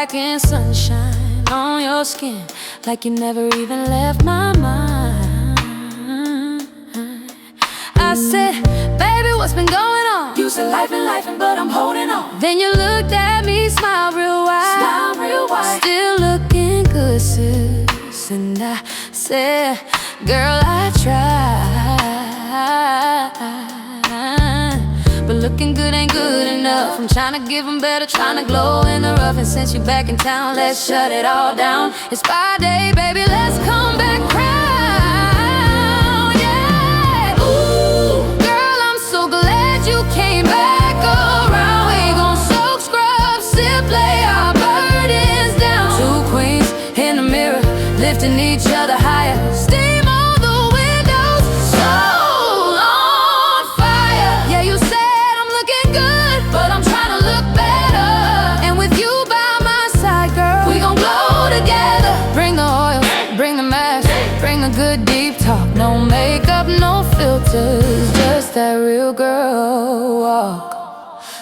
back in sunshine on your skin, like you never even left my mind. I said, baby, what's been going on? You said life and but I'm holding on. Then you looked at me, smiled real wide. Smile real wide. Still looking good, sis. And I said, girl, I tried, but looking good ain't good enough. I'm trying to give 'em better, trying to glow in the rough. And since you're back in town, let's shut it all down. It's Friday, baby, let's come back round, yeah. Ooh, girl, I'm so glad you came back around. We gon' soak, scrub, sip, lay our burdens down. Two queens in the mirror, lifting each other higher. Steam on the windows, soul on fire. Yeah, you said I'm looking good, but I'm trying to look better. And with you by my side, girl, we gon' glow together. Bring the oil, bring the mask, bring the good deep talk. No makeup, no filters, just that real girl walk.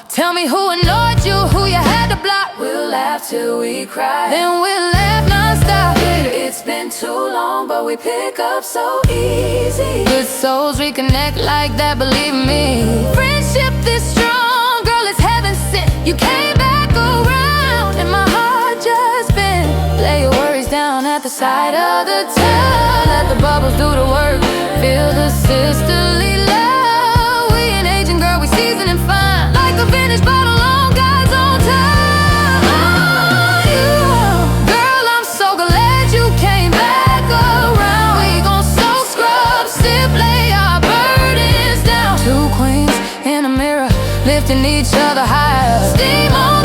Tell me who annoyed you, who you had to block. We'll laugh till we cry, Then we'll laugh non-stop. It's been too long, but we pick up so easy. Good souls reconnect like that, believe me. Friendship this strong, girl, it's heaven sent. You came back around, and my heart just bent. Lay your worries down at the side of the tub. Let the bubbles do the work. Feel the sisterly love. We ain't aging, girl, we seasoning fine. Like a finished bottle on God's own time. Oh, yeah. Girl, I'm so glad you came back around. We gon' soak, scrub, sip, lay our burdens down. Two queens in a mirror, lifting each other higher. Steam on